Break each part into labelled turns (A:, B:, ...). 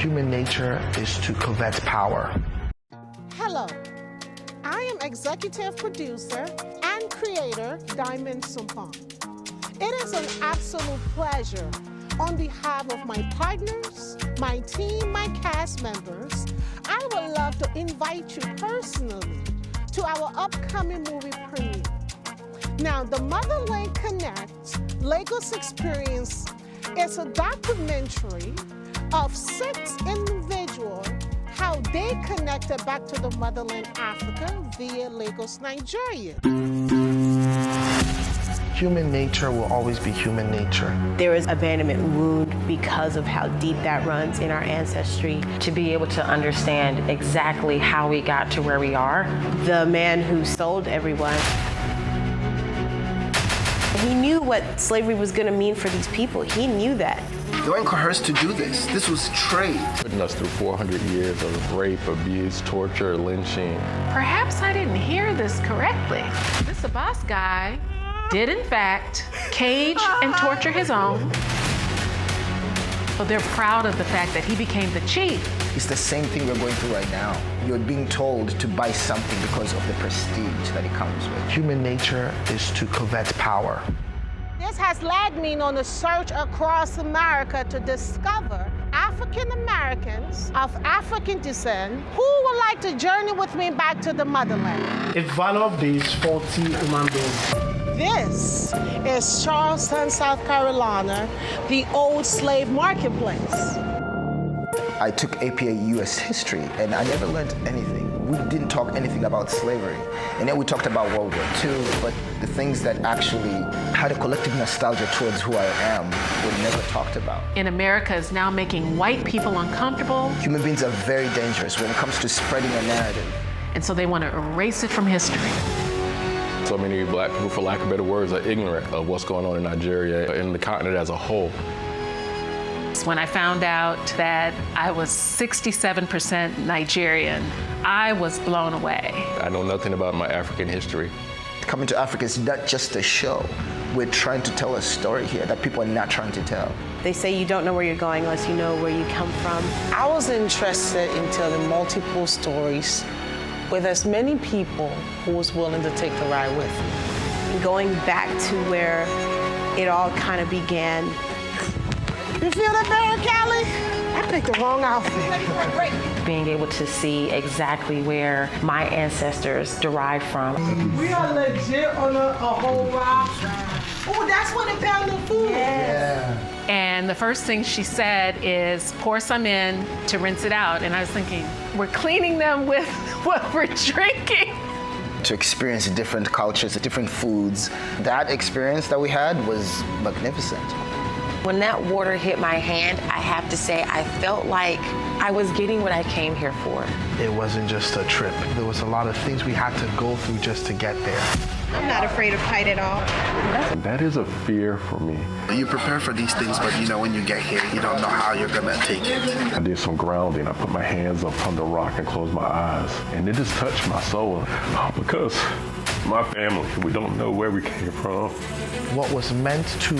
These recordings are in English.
A: Human nature is to covet power.
B: Hello, I am executive producer and creator Diamond Sumpong. It is an absolute pleasure on behalf of my partners, my team, my cast members. I would love to invite you personally to our upcoming movie premiere. Now, the Motherland Connect Lagos Experience is a documentary of 6 individuals, how they connected back to the motherland Africa via Lagos, Nigeria.
A: Human nature will always be human nature.
C: There is abandonment wound because of how deep that runs in our ancestry.
D: To be able to understand exactly how we got to where we are.
C: The man who sold everyone, he knew what slavery was going to mean for these people. He knew that.
E: They weren't coerced to do this. This was trade.
F: Putting us through 400 years of rape, abuse, torture, lynching.
G: Perhaps I didn't hear this correctly. This Abbas guy did in fact cage and torture his own. So they're proud of the fact that he became the chief.
E: It's the same thing we're going through right now. You're being told to buy something because of the prestige that it comes with.
A: Human nature is to covet power.
B: This has led me on a search across America to discover African Americans of African descent who would like to journey with me back to the motherland.
H: A value-based 40 human beings.
B: This is Charleston, South Carolina, the old slave marketplace.
E: I took APA US history and I never learned anything. We didn't talk anything about slavery. And then we talked about World War II, but the things that actually had a collective nostalgia towards who I am were never talked about.
G: In America is now making white people uncomfortable.
E: Human beings are very dangerous when it comes to spreading a narrative.
G: And so they want to erase it from history.
F: So many black people, for lack of better words, are ignorant of what's going on in Nigeria and the continent as a whole.
G: When I found out that I was 67% Nigerian, I was blown away.
F: I know nothing about my African history.
E: Coming to Africa is not just a show. We're trying to tell a story here that people are not trying to tell.
C: They say you don't know where you're going unless you know where you come from.
I: I was interested in telling multiple stories with as many people who was willing to take the ride with me.
C: And going back to where it all kind of began.
B: You feel that, Barry Callie? I picked the wrong outfit.
D: Being able to see exactly where my ancestors derived from.
H: We are legit on a whole rock.
B: Oh, that's what it found the food.
H: Yeah.
G: And the first thing she said is, pour some in to rinse it out. And I was thinking, we're cleaning them with what we're drinking.
E: To experience different cultures, different foods. That experience that we had was magnificent.
D: When that water hit my hand, I have to say, I felt like I was getting what I came here for.
A: It wasn't just a trip. There was a lot of things we had to go through just to get there.
J: I'm not afraid of height at all.
F: That is a fear for me.
E: You prepare for these things, but you know when you get here, you don't know how you're gonna take it.
F: I did some grounding. I put my hands up on the rock and closed my eyes. And it just touched my soul because my family, we don't know where we came from.
A: What was meant to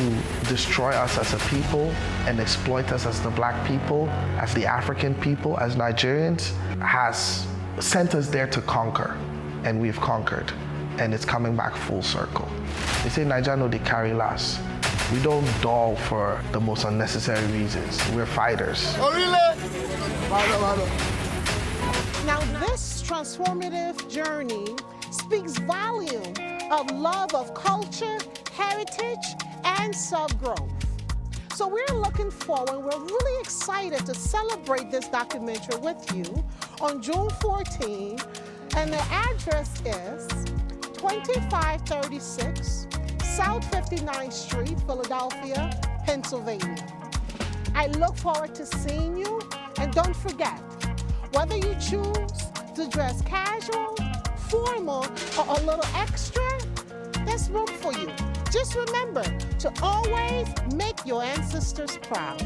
A: destroy us as a people and exploit us as the black people, as the African people, as Nigerians, has sent us there to conquer, and we've conquered, and it's coming back full circle. They say Naija no dey carry last. We don't dull for the most unnecessary reasons. We're fighters.
B: Now, this transformative journey speaks volume of love of culture, heritage, and self-growth. So we're looking forward, we're really excited to celebrate this documentary with you on June 14, and the address is 2536 South 59th Street, Philadelphia, Pennsylvania. I look forward to seeing you, and don't forget, whether you choose to dress casual, formal, or a little extra, there's room for you. Just remember to always make your ancestors proud.